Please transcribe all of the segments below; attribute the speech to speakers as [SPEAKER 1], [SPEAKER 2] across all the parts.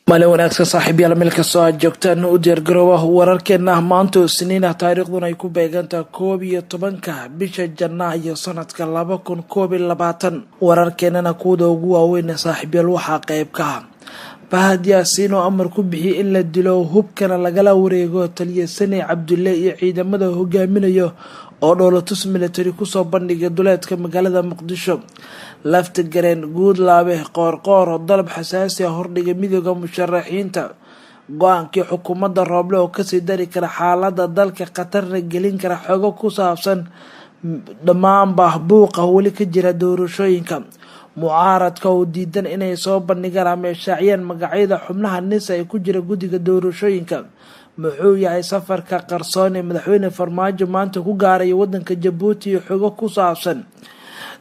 [SPEAKER 1] maalin wanaagsan saaxiibayaal meel kastoo aad joogtaan u diyaargaroowa wararkeena maanta Isniina taariikhduna ay ku beegantahay 11 bisha Janaayo sanadka 2021 wararkeenana kuwada ugu waaweyn saaxiibayaal waxaa qayb ka ah Fahad Yaasiin oo amar ku bixiyay in la dilo hubkana lagala wareego taliye Sani Cabdulle iyo ciidamada hogaaminayo oo dowlatus military ku soo bandhigay duleedka magaalada Muqdisho lafta gareen guud laabe qoorqoor oo dalab xasaasi ah hordhigay midowga musharaxiinta go'aankii xukuumadda Rooble oo ka sii dari kara xaaladda dalka qatarna gelin kara xogo ku saabsan dhammaan buuqa wali ka jira doorashooyinka mucaaradka oo diidan inay soo bandhigaan ama shaaciyaan magacyada xubnaha NIS ay ku jira guddiga doorashooyinka muxuu yahay safarka qarsoon ee madaxweyne Farmaajo maanta ku gaaray wadanka Djibouti iyo xogo ku saabsan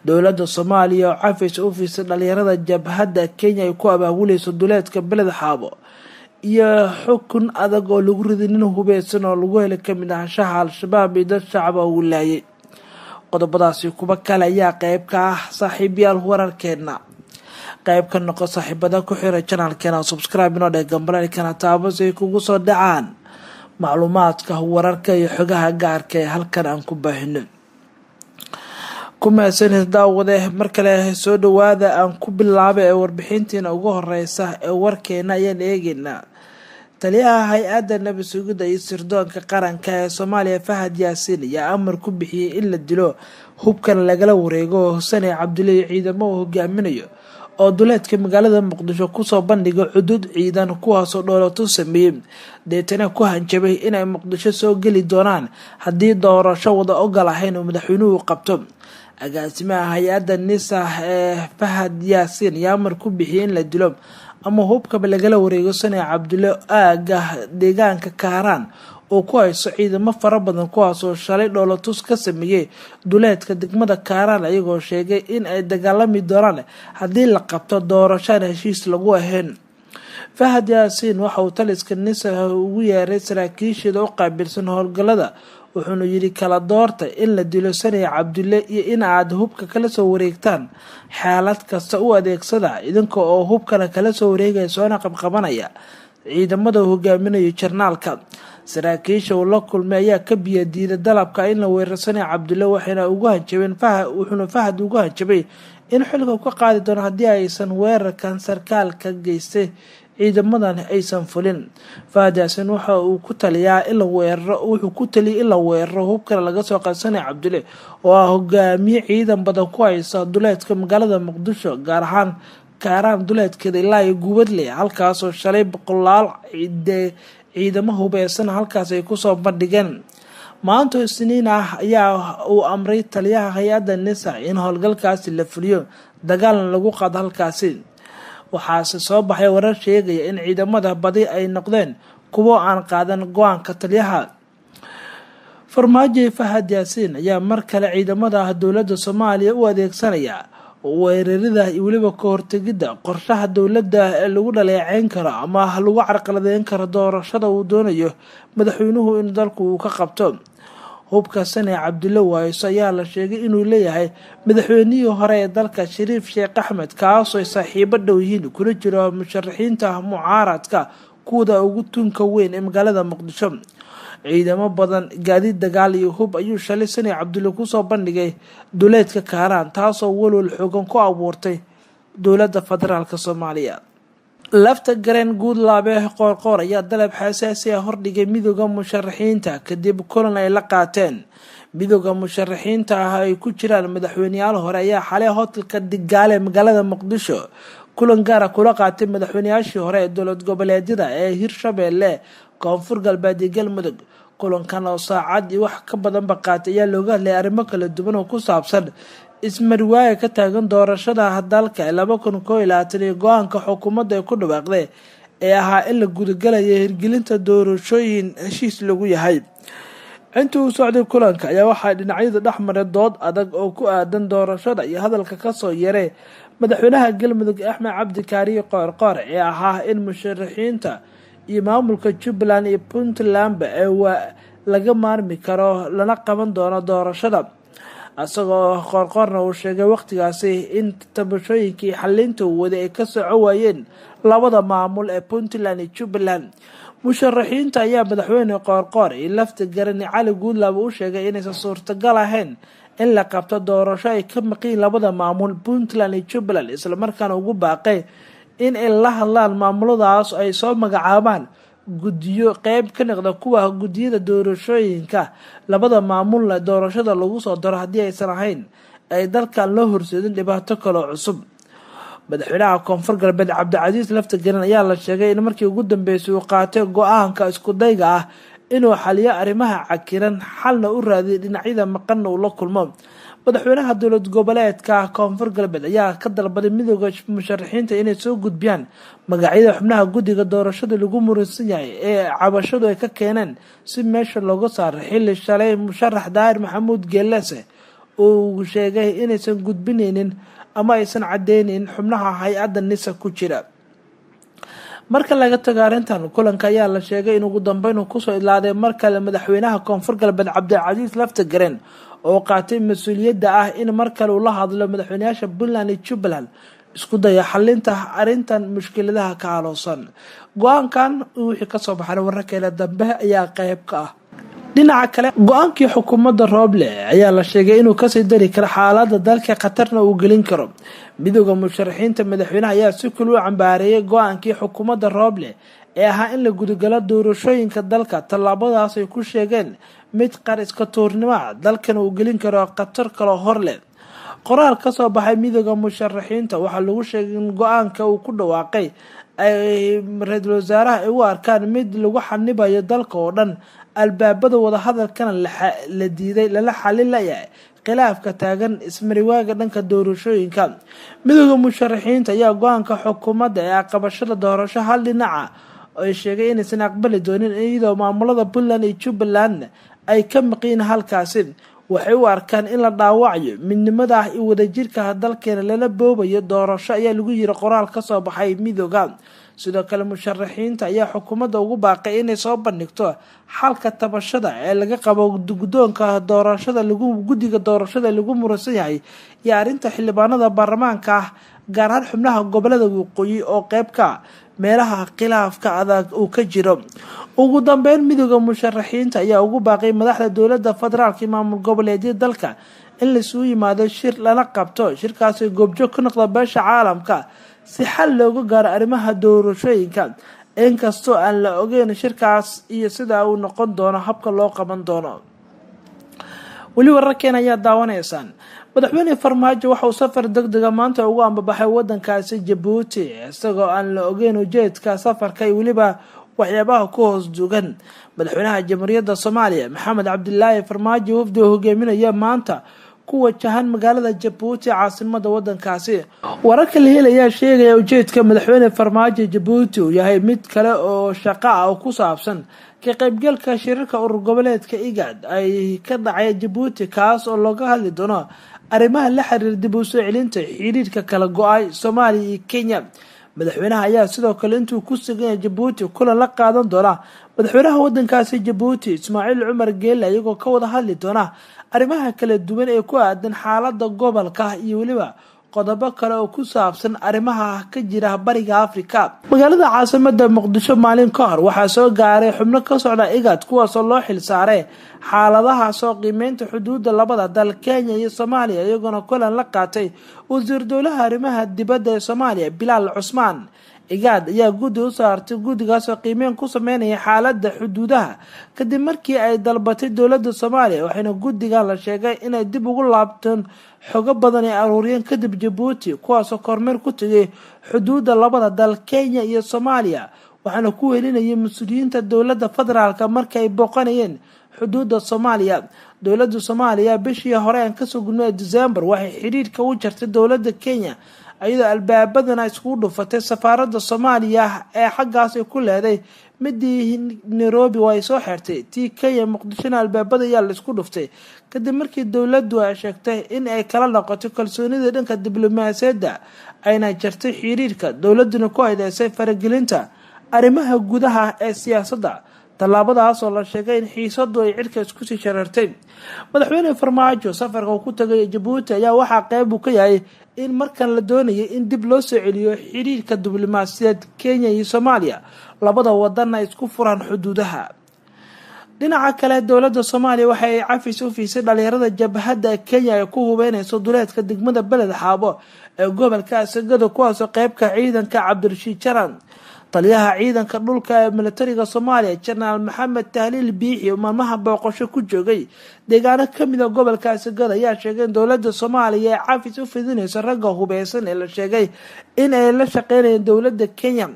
[SPEAKER 1] dowladda Soomaaliya oo cafis office dhalinyarada jabhadda Kenya ay ku abaabuleyso duleedka beled xaabo iyo xukun adag oo lagu riday nin hubeysan oo lagu helay kamid ahaanshaha Al-Shabaab iyo dad shacab ah uu laayay qodobadaasi kuba kale ayaa qayb ka ah saaxiibayaal wararkeena qayb ka noqo saaxiibada ku xiran channelkeena subscribe inoo dhig gambalaalkana taabo si kugu soo dhacaan macluumaadka wararka iyo xogaha gaarka ee halkan aan ku baahino kuma sanad daawade markale soo dhawaada aan ku bilaabay warbixinteena ugu horeysa ee warkeena ayaan eegaynaa taliyaha hay-adda nabad sugidda iyo sirdoonka qaranka ee Soomaaliya Fahad Yaasiin ayaa amar ku bixiyay in la dilo hubkan lagala wareego Sani Cabdulle iyo ciidamada hogaaminayo oo duleedka magaalada Muqdisho ku soo bandhigay xuduud ciidan kuwaas oo dowlatus sameeyay deetana ku hanjabay inay Muqdisho soo gali doonaan haddii doorasho wada ogol ahayn oo madaxweynuhu qabto agaasimaha hay-adda NISA ee Fahad Yaasiin ayaa amar ku bixiyay in la dilo ama hubka lagala wareego Sani Cabdulle aaga deegaanka Kaaraan oo ku hayso ciidamo fara badan kuwaas oo shalay dowlatus ka sameeyay duleedka degmada Kaaraan ayagoo sheegay in ay dagaalami doonaan haddii la qabto doorasho heshiis lagu ahayn Fahad Yaasiin waxa uu taliska NISA ugu yeeray saraakiisha oo qaabilsan howlgallada wuxuuna yiri kala doorta in la dilo Sani Cabdulle iyo in aad hubka kala soo wareegtaan xaalad kasta u adeegsada idinka oo hubkana kala soo wareegayso qabqabanaya ciidamada hogaaminayo jarnaalka saraakiisha oo la kulmay ayaa ka biyadiiday dalabka in la weeraro Sani Cabdulle wuxuuna Fahad ugu hanjabay in xilka ka qaadi doono haddii aysan weerarkan sarkaalka geystay ciidamadan aysan fulin Fahad Yaasiin waxa uu ku taliyay in la weeraro hubka laga soo qaado Sani Cabdulle oo hogaamiye ciidan badan ku haysta duleedka magaalada Muqdisho gaar ahaan Kaaraan duleedkeeda ilaa iyo Gubadle halkaas oo shalay boqolaal ciidamo hubeysan halkaas ay ku soo bandhigeen maanta Isniin ah ayaa uu amray taliyaha hay-adda NISA in howlgalkaasi la fuliyo dagaal lagu qaado halkaasi waxaase soo baxay warar sheegaya in ciidamada badi ay noqdeen kuwo aan qaadan go'aanka taliyaha Farmaajo Fahad Yaasiin ayaa mar kale ciidamada dowladda Soomaaliya u adeegsanaya weerarida iyo waliba ka hortagida qorshaha dowladda ee lagu dhaleeceyn karo ama lagu carqaladeyn karo doorashada uu doonayo madaxweynuhu in dalku uu ka qabto hubka Sani Cabdulle waayso ayaa la sheegay inuu leeyahay madaxweynihii hore ee dalka Shariif Sheekh Axmed kaas oo saaxiibo dhow yihiin kuna jiro musharaxiinta mucaaradka kuwada ugu tunka weyn ee magaalada Muqdisho ciidamo badan gaadiid dagaal iyo hub ayuu shalay Sani Cabdulle ku soo bandhigay duleedka Kaaraan taasoo walwal xooggan ku abuurtay dowladda federaalka Soomaaliya lafta gareen guud laabe qoorqoor ayaa dalab xasaasi ah hordhigay midowga musharaxiinta kadib kulan ay la qaateen midowga musharaxiinta ay ku jiraan madaxweynayaal hore ayaa xalay hotelka Digaale magaalada Muqdisho kulan gaar ah kula qaatay madaxweynayaashii hore ee dowlad goboleedyada ee Hirshabeelle Koonfur Galbeed iyo Galmudug kulankan oo saacad iyo wax ka badan qaatay ayaa looga hadlay arrimo kala duwan oo ku saabsan ismarwaaga ka taagan doorashada dalka 2021 iyo go'aanka xukuumadda ku dhawaaqday ee ahaa in la gudagalayo hirgelinta doorashooyin heshiis lagu yahay intii uu socday kulanka ayaa waxaa dhinacyada dhexmaray dood adag oo ku aadan doorashada iyo hadalka ka soo yaray madaxweynaha Galmudug Axmed Cabdi Kaariye Qoorqoor ee ahaa in musharaxiinta iyo maamulka Jubbaland iyo Puntland laga maarmi karo lana qaban doono doorashada asagoo qorqorna uu sheegay waqtigaasi in tabashooyinkii xalinta wada ay ka soco waayeen labada maamul ee Puntland iyo Jubbaland. musharaxiinta ayaa madaxweyne qoorqoor iyo lafta garani Cali Guudlaabe u sheegay inaysan suurtagal ahayn in la qabto doorasho ay ka maqan labada maamul Puntland iyo Jubbaland, isla markaana ugu baaqay in ay la hadlaan maamuladaas ay soo magacaabaan guddiyo qayb ka noqda kuwa guddiyada doorashooyinka labada maamul doorashada lagu soo daro haddii aysan ahayn ay dalkan loo horseedin dhibaato kale oo cusub. madaxweynaha koonfur galbeed Cabdicasiis lafta garan ayaa la sheegay in markii ugu dambeysay uu qaatay go'aanka isku dayga ah inuu xaliyo arrimaha cakiran xalna u raadiyo dhinacyada maqan uu la kulmo. madaxweynaha dowlad goboleedka koonfur galbeed ayaa ka dalbaday midowga musharaxiinta inay soo gudbiyaan magacyada xubnaha guddiga doorashada lagu muransan yahay ee cabashadu ay ka keeneen si meesha looga saaro xilli shalay musharax Daahir Maxamuud Geelese uu sheegay inaysan gudbinaynin ama aysan cadeynin xubnaha hay-adda NISA ku jira. marka laga tago arrintan kulanka ayaa la sheegay in ugu dambeyn uu kusoo idlaaday markale madaxweynaha koonfur galbeed Cabdicasiis lafta garan oo qaatay mas'uuliyadda ah in markale uu la hadlo madaxweynayaasha Puntland iyo Jubbaland isku daya xalinta arrintan mushkiladaha ka haloosan. go'aankan wixii ka soo baxay wararkeena dambe ayaa qayb ka ah. dhinaca kale go'aankii xukuumadda Rooble ayaa la sheegay inuu ka sii dari karo xaaladda dalka khatarna uu gelin karo. midowga musharaxiinta madaxweynaha ayaa si kul u cambaareeyay go'aankii xukuumadda Rooble ee ahaa in la gudagalo doorashooyinka dalka. tallaabadaas ay ku sheegeen mid qariska tuurnimo dalkan uu gelin karo khatar kale hor leh. qoraal ka soo baxay midowga musharaxiinta waxaa lagu sheegay in go'aanka uu ku dhawaaqay ay ra'iisul wasaaraha ay u arkaan mid lagu xanibayo dalka oo dhan, albaabada wada hadalkana la diiday lala xalin layahay khilaafka taagan ismariwaaga dhanka doorashooyinka. midowga musharaxiinta ayaa go'aanka xukuumadda ee qabashada doorasho hal dhinaca ay sheegay inaysan aqbali doonin iyadoo maamulada Puntland iyo Jubbaland ay ka maqeen halkaasi. waxay u arkaan in la dhaawacayo midnimada iyo wadajirka dalkeena lala boobayo doorasho ayaa lagu yiri qoraal ka soo baxay midowga. sidoo kale musharaxiinta ayaa xukuumadda ugu baaqay inay soo bandhigto xalka tabashada ee laga qabo guddoonka doorashada guddiga doorashada lagu muransan yahay iyo arrinta xildhibaanada baarlamaanka gaar ahaan xubnaha gobolada waqooyi oo qayb ka meelaha khilaafka adag uu ka jiro. ugu dambeyn midowga musharaxiinta ayaa ugu baaqay madaxda dowladda federaalka iyo maamul goboleedyada dalka in la isugu yimaado shir lana qabto shirkaasi goobjoog ka noqda beesha caalamka si xal looga gaaro arrimaha doorashooyinka, inkastoo aan la ogeyn shirkaas iyo sida uu noqon doono habka loo qaban doono. weli wararkeena ayaa daawanaysaan. madaxweyne Farmaajo waxa uu safar degdeg maanta ugu ambabaxay wadankaasi Djibouti isagoo aan la ogeyn ujeedka safarka iyo weliba waxyaabaha ku hoos dugan. madaxweynaha jamhuuriyadda Soomaaliya Maxamed Cabdilaahi Farmaajo wafdi uu hogaaminaya maanta ku wajahan magaalada Djibouti caasimada wadankaasi. wararka la helaya sheegaya ujeedka madaxweyne Farmaajo Djibouti uu yahay mid kale oo shaqo ah oo ku saabsan ka qaybgalka shirarka urur goboleedka IGAD ay ka dhacay Djibouti kaas oo looga hadli doono arrimaha la xiriira dib u soo celinta xiriirka kala go'ay Soomaaliya iyo Kenya. madaxweynaha ayaa sidoo kale intuu ku sugan yahay Djibouti kulan la qaadan doona madaxweynaha wadankaasi Djibouti Ismaaciil Cumar Geelle iyagoo ka wada hadli doona arrimaha kala duwan ee ku aadan xaaladda gobolka iyo weliba qodobo kale oo ku saabsan arrimaha ka jira bariga Afrika. magaalada caasimada Muqdisho maalin ka hor waxaa soo gaaray xubno ka socda IGAD kuwaas oo loo xil saaray xaaladaha soo qiimeynta xuduudda labada dal Kenya iyo Soomaaliya, iyagoo kulan la qaatay wasiir dowlaha arrimaha dibadda ee Soomaaliya Bilaal Cusmaan. IGAD ayaa guddi u saartay guddigaas oo qiimeyn ku sameynaya xaaladda xuduudaha kadib markii ay dalbatay dowladda Soomaaliya, waxaana guddiga la sheegay inay dib ugu laabtaan xogo badan ay aruuriyeen kadib Djibouti kuwaas oo kormeer ku tagay xuduudda labada dal Kenya iyo Soomaaliya, waxaana ku welinayay mas'uuliyiinta dowladda federaalka markay ay booqanayeen xuduudda Soomaaliya. dowladda Soomaaliya bishii hore aan ka soo gudbay December waxay xiriirka u jartay dowladda Kenya ayadoo albaabadana isku dhufatay safaaradda Soomaaliya ee xaggaas ay ku leeday midii Nairobi way soo xirtay tii Kenya Muqdisho albaabada ayaa la isku dhuftay kadib markii dowladdu ay sheegtay in ay kala noqotay kalsoonida dhanka diblomaasiyadda ayna jartay xiriirka dowladuna ku hay'adeysay faragelinta arrimaha gudaha ee siyaasadda, tallaabadaas oo la sheegay in xiisadu ay cirka isku sii sharartay. Madaxweyne Farmaajo safarka uu ku tagay Jabuuti ayaa waxaa qayb uu ka yahay in markan la doonayay in dib loo soo celiyo xiriirka diblomaasiyadeed Kenya iyo Soomaaliya, labada wadan ay isku furaan xuduudaha. dhinaca kale dowladda Soomaaliya waxa ay cafis u fiisay dhalinyarada jabhadda Kenya ee ku hubeynayso duleedka degmada Beled Xaabo ee gobolka Asagada, kuwaas oo qaybka ciidanka Cabdirashiid Jaran. taliyaha ciidanka dhulka ee militariga Soomaaliya General Maxamed Tahliil Biixi oo maalmaha booqasho ku joogay deegaano kamid ah gobolka Asagada ayaa sheegay in dowladda Soomaaliya ay cafis u fidinayso ragga hubeysan ee la sheegay in ay la shaqeynayaan dowladda Kenya.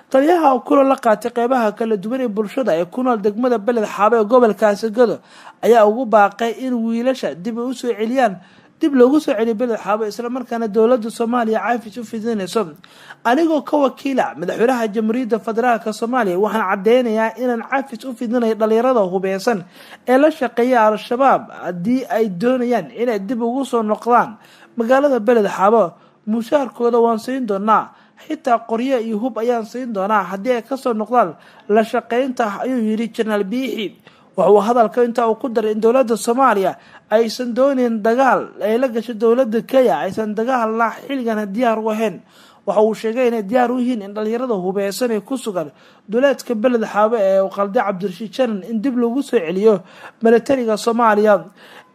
[SPEAKER 1] taliyaha oo kula la qaatay qeybaha kala duwan ee bulshada ee ku nool degmada Beled Xaabo ee gobolka Asagada ayaa ugu baaqay in wiilasha dib u soo celiyaan dib loogu soo celiyo Beled Xaabo isla markaana dowladda Soomaaliya cafis u fidinayso. anigoo ka wakiila madaxweynaha Jamhuuriyadda Federaalka Soomaaliya waxaan cadeynayaa inaan cafis u fidinayo dhalinyarada hubeysan ee la shaqeeya Al-Shabaab haddii ay doonayaan inay dib ugu soo noqdaan magaalada Beled Xaabo. mushaarkooda waan siin doonaa, xitaa qoryo iyo hub ayaan siin doonaa haddii ay kasoo noqdaan la shaqeynta, ayuu yidhi General Biixi. wuxuu hadalka intaa uu ku daray in dowladda Soomaaliya aysan doonin dagaal ay la gasho dowladda Kenya, aysan dagaalna xilligan diyaar u ahayn. waxa uu sheegay inay diyaar u yihiin in dhalinyarada hubeysan ee ku sugan duleedka Beled Xaabo ee uu qalday Cabdirashiid Jaran in dib loogu soo celiyo militariga Soomaaliya.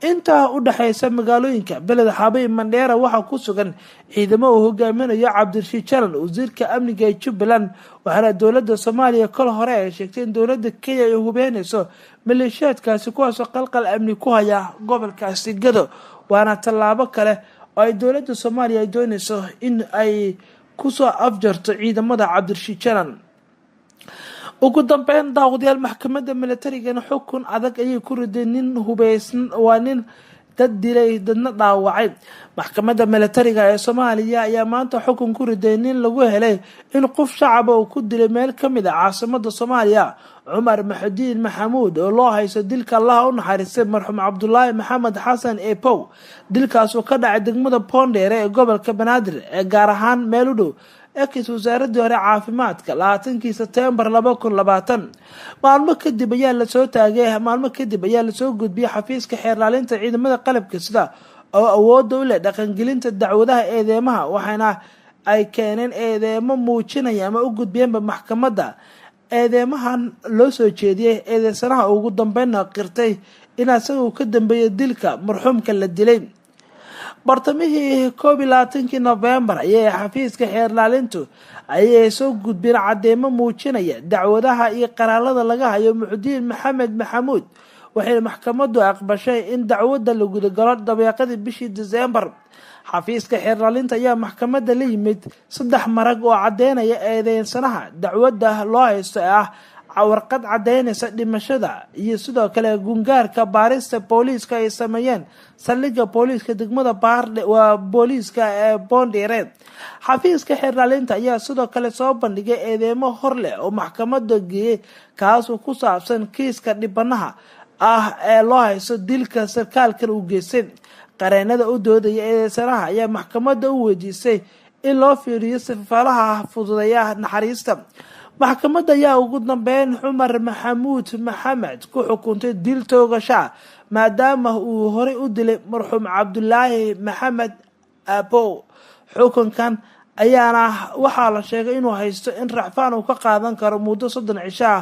[SPEAKER 1] inta u dhaxaysa magaalooyinka Beled Xaabo iyo Mandheera waxaa ku sugan ciidamo uu hogaaminayo Cabdirashiid Jaran, wasiirka amniga ee Jubbaland. waxaana dowladda Soomaaliya kol hore ay sheegtay in dowladda Kenya ay hubeynayso maleeshiyaadkaasi kuwaasoo qalqal amni ku haya gobolka Asagada. waana tallaabo kale oo ay dowladda Soomaaliya ay doonayso in ay kusoo afjarto ciidamada Cabdirashiid Jaran. ugu dambeyn daawadayaal, maxkamadda militariga xukun adag ayay ku riday nin hubeysan, waa nin dad dilay dadna dhaawacay. maxkamadda militariga ee Soomaaliya ayaa maanta xukun ku riday nin lagu helay in qof shacab uu ku dilay meel kamid ah caasimada Soomaaliya, Cumar Maxudiin Maxamuud, oo loo haysto dilka Allah u naxariistay marxuum Cabdullaahi Maxamed Xasan Eepow. dilkaas oo ka dhacay degmada Boondheere ee gobolka Banaadir ee gaar ahaan meel u dhow ex wasaaradii hore caafimaadka 20 September 2020. maalmo kadib ayaa la soo gudbiyay xafiiska xeerlaalinta ciidamada qalabka sida oo awood u leh dhaqangelinta dacwadaha eedeymaha, waxaana ay keeneen eedeymo muujinaya ama u gudbiyeenba maxkamadda. eedeymahan loo soo jeediyay eedeysanaha ugu dambeynna qirtay in asagu ka dambeeyay dilka marxuumka la dilay. bartamihii 21 November ayay xafiiska xeerlaalintu ayay soo gudbeen cadeymo muujinaya dacwadaha iyo qaraalada laga hayo Maxudiin Maxamed Maxamuud. waxay maxkamaddu aqbashay in dacwadda la gudagalo dabeeqadii bishii December. xafiiska xeerlaalinta ayaa maxkamadda la yimid 3 marag oo cadeynaya eedeysanaha dacwadda loo haysto warqad cadeynaysa dhimashada iyo sidoo kale gungaarka baarista booliiska ay sameeyeen saldhigga booliiska degmada waa booliiska ee Boondheere. xafiiska xeerlaalinta ayaa sidoo kale soo bandhigay eedeymo hor leh oo maxkamadda geeyay kaasoo ku saabsan kiiska dhibanaha ee loo haysto dilka sarkaalkan u geystay. qareenada u doodaya eedeysanaha ayaa maxkamadda u weydiisay in loo fiiriyo sifaalaha fududeeya naxariista. maxkamadda ayaa ugu dambeyn Cumar Maxamuud Maxamed ku xukuntay dil toogasho maadaama uu horey u dilay marxuum Cabdullaahi Maxamed Eepow. xukunkan ayaana waxaa la sheegay inuu haysto in racfaan uu ka qaadan karo muddo 30 cisho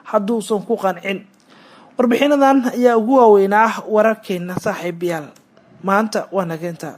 [SPEAKER 1] hadduusan ku qancin. warbixinadan ayaa ugu waaweynaa wararkeena saaxiibayaal maanta waa nageenta.